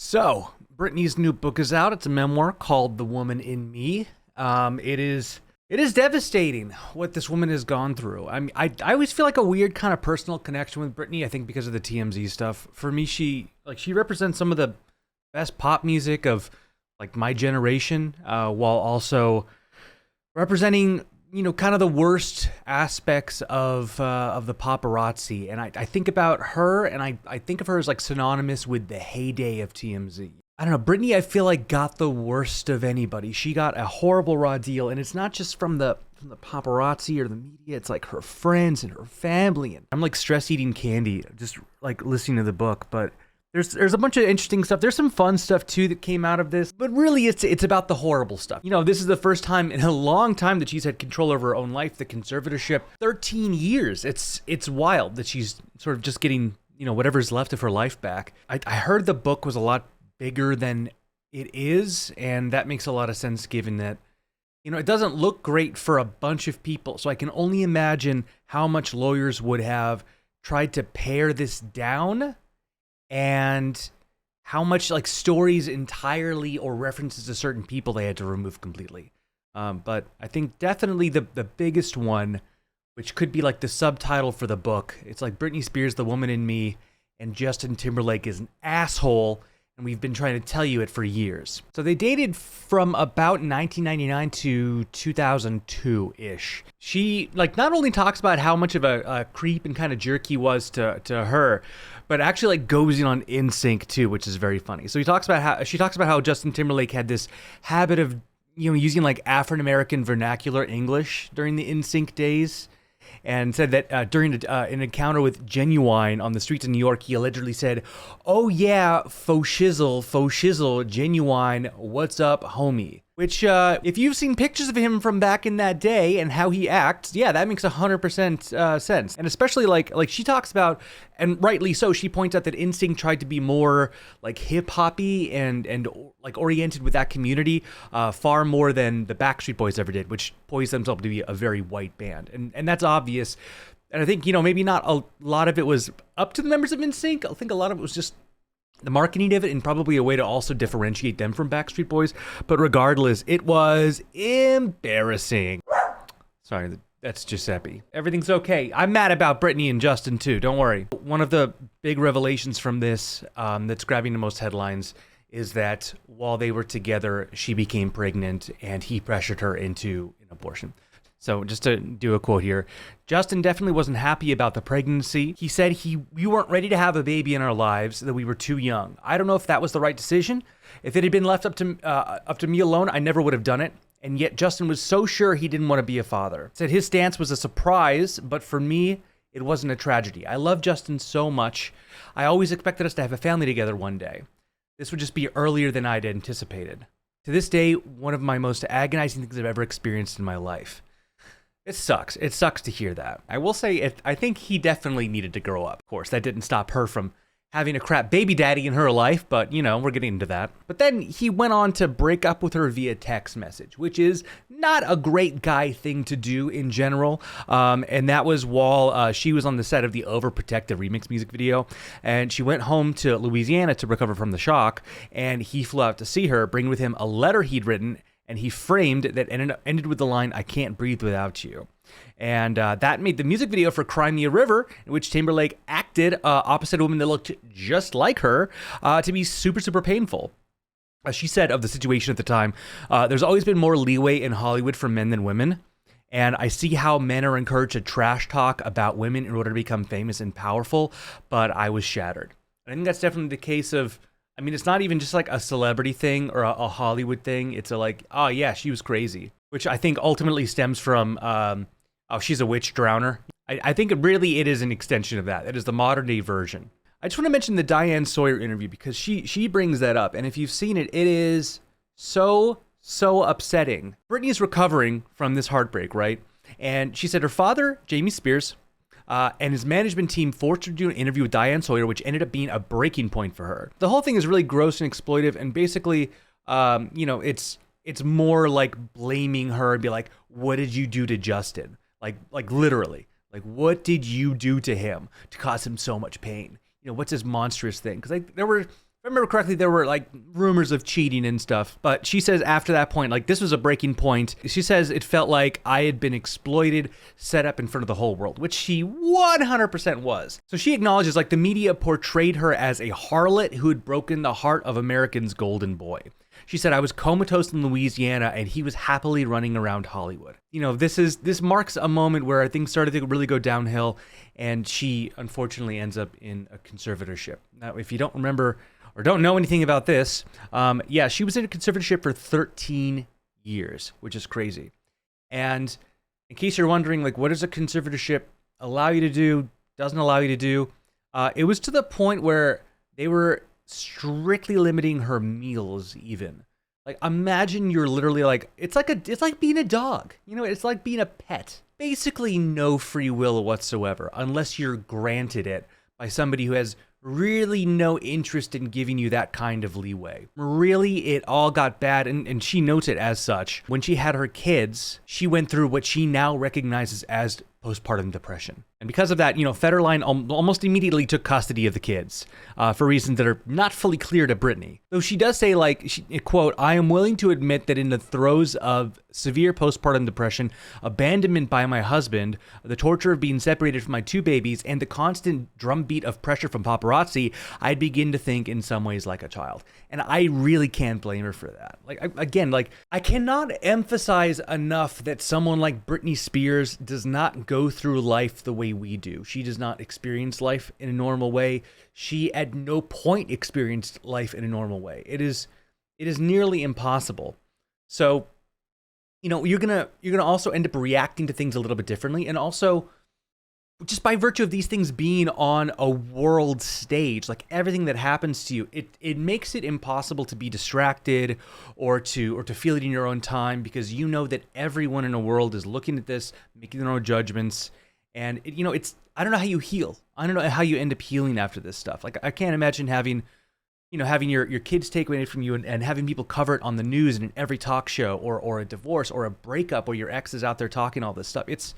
So, Britney's new book is out. It's a memoir called The Woman in Me. It is devastating what this woman has gone through. I always feel like a weird kind of personal connection with Britney. I think because of the TMZ stuff. For me, she represents some of the best pop music of like my generation, while also representing kind of the worst aspects of the paparazzi. And I think about her, and I think of her as like synonymous with the heyday of TMZ. I don't know, Britney, I feel like got the worst of anybody. She got a horrible raw deal, and it's not just from the paparazzi or the media. It's like her friends and her family. And I'm like stress eating candy, just like listening to the book. But there's a bunch of interesting stuff. There's some fun stuff too that came out of this, but really it's about the horrible stuff. This is the first time in a long time that she's had control over her own life. The conservatorship, 13 years. It's wild that she's sort of just getting whatever's left of her life back. I heard the book was a lot bigger than it is, and that makes a lot of sense given that it doesn't look great for a bunch of people. So I can only imagine how much lawyers would have tried to pare this down, and how much like stories entirely or references to certain people they had to remove completely. But I think definitely the biggest one, which could be like the subtitle for the book, it's like Britney Spears, The Woman in Me, and Justin Timberlake is an asshole, and we've been trying to tell you it for years. So they dated from about 1999 to 2002-ish. She not only talks about how much of a creep and kind of jerk he was to her, but actually goes in on NSYNC too, which is very funny. So she talks about how Justin Timberlake had this habit of using like African American vernacular English during the NSYNC days, and said that during an encounter with Genuine on the streets of New York, he allegedly said, "Oh yeah, faux shizzle, Genuine, what's up, homie?" Which, if you've seen pictures of him from back in that day and how he acts, yeah, that makes 100% sense. And especially like she talks about, and rightly so, she points out that NSYNC tried to be more like hip hoppy and like oriented with that community, far more than the Backstreet Boys ever did, which poised themselves to be a very white band, and that's obvious. And I think maybe not a lot of it was up to the members of NSYNC. I think a lot of it was just the marketing of it, and probably a way to also differentiate them from Backstreet Boys. But regardless, it was embarrassing. Sorry, that's Giuseppe. Everything's okay. I'm mad about Britney and Justin too, don't worry. One of the big revelations from this that's grabbing the most headlines is that while they were together, she became pregnant and he pressured her into an abortion. So just to do a quote here, Justin definitely wasn't happy about the pregnancy. He said we weren't ready to have a baby in our lives, that we were too young. I don't know if that was the right decision. If it had been left up to me alone, I never would have done it. And yet Justin was so sure he didn't want to be a father. Said his stance was a surprise, but for me, it wasn't a tragedy. I love Justin so much. I always expected us to have a family together one day. This would just be earlier than I'd anticipated. To this day, one of my most agonizing things I've ever experienced in my life. It sucks. It sucks to hear that. I will say, I think he definitely needed to grow up. Of course, that didn't stop her from having a crap baby daddy in her life, but we're getting into that. But then he went on to break up with her via text message, which is not a great guy thing to do in general. And that was while she was on the set of the Overprotective remix music video, and she went home to Louisiana to recover from the shock, and he flew out to see her, bringing with him a letter he'd written, and he framed that ended with the line, "I can't breathe without you." And that made the music video for Cry Me a River, in which Timberlake acted opposite a woman that looked just like her, to be super, super painful. As she said of the situation at the time, there's always been more leeway in Hollywood for men than women. And I see how men are encouraged to trash talk about women in order to become famous and powerful, but I was shattered. I think that's definitely the case of, it's not even just like a celebrity thing or a Hollywood thing. It's oh yeah, she was crazy, which I think ultimately stems from, oh, she's a witch drowner. I think it is an extension of that. It is the modern day version. I just want to mention the Diane Sawyer interview because she brings that up. And if you've seen it, it is so upsetting. Britney's recovering from this heartbreak, right? And she said her father, Jamie Spears, and his management team forced her to do an interview with Diane Sawyer, which ended up being a breaking point for her. The whole thing is really gross and exploitive, and basically, it's more like blaming her and be like, "What did you do to Justin?" Like literally, like what did you do to him to cause him so much pain? What's his monstrous thing? Because there were I remember correctly, there were like rumors of cheating and stuff, but she says after that point, like this was a breaking point. She says it felt like I had been exploited, set up in front of the whole world, which she 100% was. So she acknowledges like the media portrayed her as a harlot who had broken the heart of Americans' golden boy. She said, I was comatose in Louisiana and he was happily running around Hollywood. You know, this marks a moment where things started to really go downhill, and she unfortunately ends up in a conservatorship. Now, if you don't remember or don't know anything about this, she was in a conservatorship for 13 years, which is crazy. And in case you're wondering, like, what does a conservatorship allow you to do, doesn't allow you to do, it was to the point where they were strictly limiting her meals even. Like, imagine you're literally like, it's like being a dog, you know, it's like being a pet. Basically no free will whatsoever, unless you're granted it by somebody who has really no interest in giving you that kind of leeway. Really, it all got bad, and she notes it as such. When she had her kids, she went through what she now recognizes as postpartum depression. And because of that, you know, Federline almost immediately took custody of the kids for reasons that are not fully clear to Britney. Though she does say, like, quote, I am willing to admit that in the throes of severe postpartum depression, abandonment by my husband, the torture of being separated from my two babies, and the constant drumbeat of pressure from paparazzi, I'd begin to think in some ways like a child. And I really can't blame her for that. Like, I cannot emphasize enough that someone like Britney Spears does not go through life the way we do. She does not experience life in a normal way. She at no point experienced life in a normal way. It is nearly impossible. So, you know, you're gonna also end up reacting to things a little bit differently, and also just by virtue of these things being on a world stage, like everything that happens to you, it makes it impossible to be distracted or to feel it in your own time, because you know that everyone in the world is looking at this, making their own judgments, and I don't know how you heal. I don't know how you end up healing after this stuff. Like, I can't imagine having your kids taken away from you and having people cover it on the news and in every talk show, or a divorce or a breakup where your ex is out there talking all this stuff. It's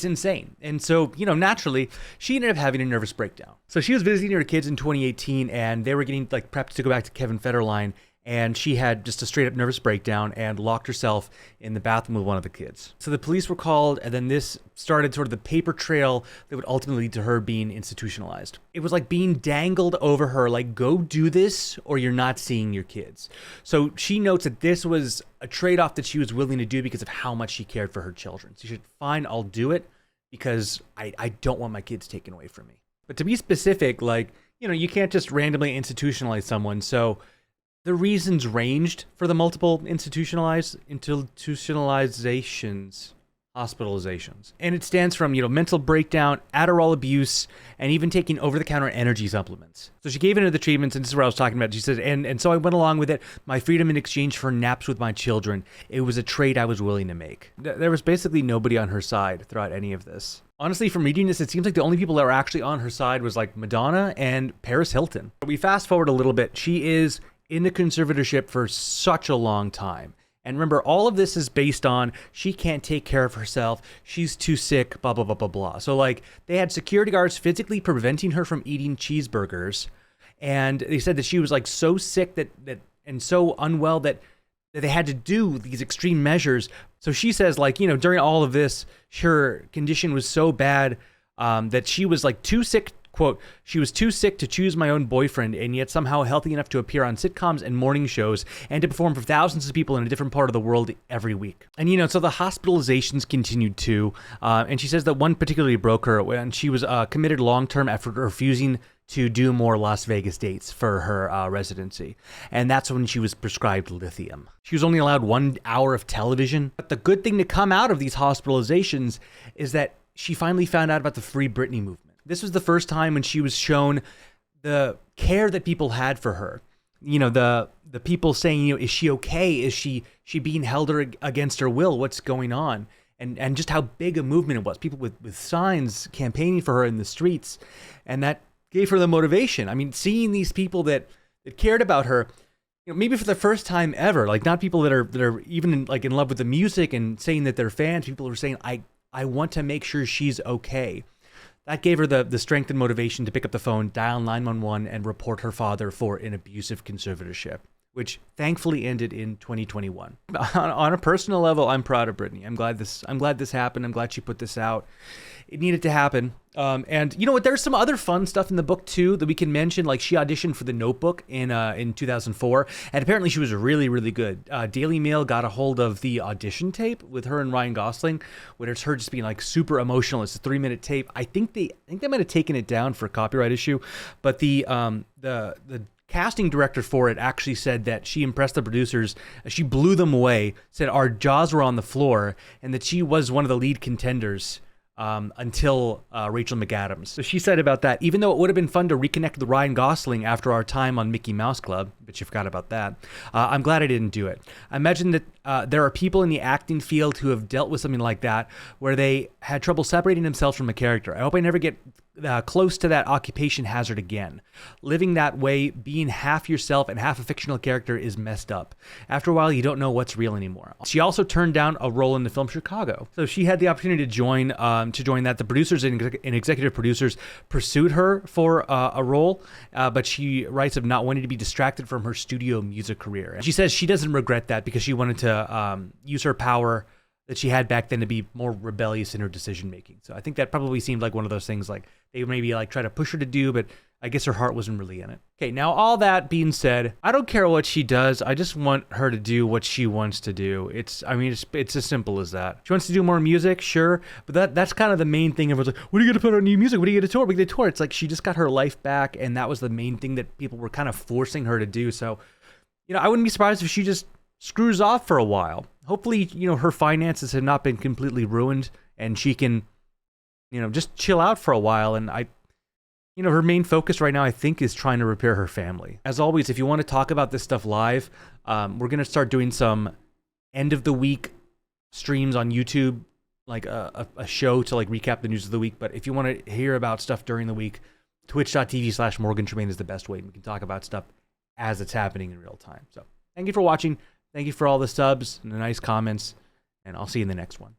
insane. And so, you know, naturally, she ended up having a nervous breakdown. So she was visiting her kids in 2018, and they were getting like prepped to go back to Kevin Federline, and she had just a straight up nervous breakdown and locked herself in the bathroom with one of the kids. So the police were called, and then this started sort of the paper trail that would ultimately lead to her being institutionalized. It was like being dangled over her, like, go do this or you're not seeing your kids. So she notes that this was a trade-off that she was willing to do because of how much she cared for her children. So she said, fine, I'll do it because I don't want my kids taken away from me. But to be specific, like, you know, you can't just randomly institutionalize someone. So the reasons ranged for the multiple institutionalizations, hospitalizations. And it stands from, you know, mental breakdown, Adderall abuse, and even taking over-the-counter energy supplements. So she gave into the treatments, and this is what I was talking about. She said, and so I went along with it, my freedom in exchange for naps with my children. It was a trade I was willing to make. There was basically nobody on her side throughout any of this. Honestly, from reading this, it seems like the only people that were actually on her side was like Madonna and Paris Hilton. We fast forward a little bit. She is in the conservatorship for such a long time. And remember, all of this is based on she can't take care of herself. She's too sick, blah, blah, blah, blah, blah. So, like, they had security guards physically preventing her from eating cheeseburgers. And they said that she was, like, so sick that and so unwell that they had to do these extreme measures. So she says, like, you know, during all of this, her condition was so bad that she was, like, too sick. Quote, she was too sick to choose my own boyfriend, and yet somehow healthy enough to appear on sitcoms and morning shows and to perform for thousands of people in a different part of the world every week. And, you know, so the hospitalizations continued too. And she says that one particularly broke her when she was committed long-term after refusing to do more Las Vegas dates for her residency. And that's when she was prescribed lithium. She was only allowed 1 hour of television. But the good thing to come out of these hospitalizations is that she finally found out about the Free Britney movement. This was the first time when she was shown the care that people had for her. You know, the people saying, you know, is she okay? Is she being held against her will? What's going on? And just how big a movement it was. People with signs campaigning for her in the streets. And that gave her the motivation. I mean, seeing these people that cared about her, you know, maybe for the first time ever, like not people that are even in love with the music and saying that they're fans, people who are saying, I want to make sure she's okay. that gave her the strength and motivation to pick up the phone, dial 911, and report her father for an abusive conservatorship, which thankfully ended in 2021. On a personal level, I'm proud of Britney. I'm glad this happened. I'm glad she put this out. It needed to happen. And you know what? There's some other fun stuff in the book too that we can mention. Like she auditioned for The Notebook in 2004, and apparently she was really, really good. Daily Mail got a hold of the audition tape with her and Ryan Gosling, where it's her just being like super emotional. It's a 3-minute tape. I think they might have taken it down for a copyright issue, but the casting director for it actually said that she impressed the producers. She blew them away, said our jaws were on the floor, and that she was one of the lead contenders until Rachel McAdams. So she said about that, even though it would have been fun to reconnect with Ryan Gosling after our time on Mickey Mouse Club, but you forgot about that, I'm glad I didn't do it. I imagine that there are people in the acting field who have dealt with something like that, where they had trouble separating themselves from a character. I hope I never get close to that occupation hazard again. Living that way, being half yourself and half a fictional character, is messed up. After a while, you don't know what's real anymore. She also turned down a role in the film Chicago. So she had the opportunity to join that. The producers and executive producers pursued her for a role, but she writes of not wanting to be distracted from her studio music career. And she says she doesn't regret that because she wanted to use her power that she had back then to be more rebellious in her decision making. So I think that probably seemed like one of those things like they maybe like try to push her to do, but I guess her heart wasn't really in it. Okay, now all that being said, I don't care what she does. I just want her to do what she wants to do. It's as simple as that. She wants to do more music, sure, but that's kind of the main thing. Everyone's like, what are you gonna put on new music? What are you gonna tour? We're gonna tour. It's like she just got her life back, and that was the main thing that people were kind of forcing her to do. So, I wouldn't be surprised if she just screws off for a while. Hopefully, her finances have not been completely ruined and she can, just chill out for a while. And her main focus right now, I think, is trying to repair her family. As always, if you want to talk about this stuff live, we're going to start doing some end of the week streams on YouTube, like a show to like recap the news of the week. But if you want to hear about stuff during the week, twitch.tv/Morgan Tremaine is the best way. We can talk about stuff as it's happening in real time. So thank you for watching. Thank you for all the subs and the nice comments, and I'll see you in the next one.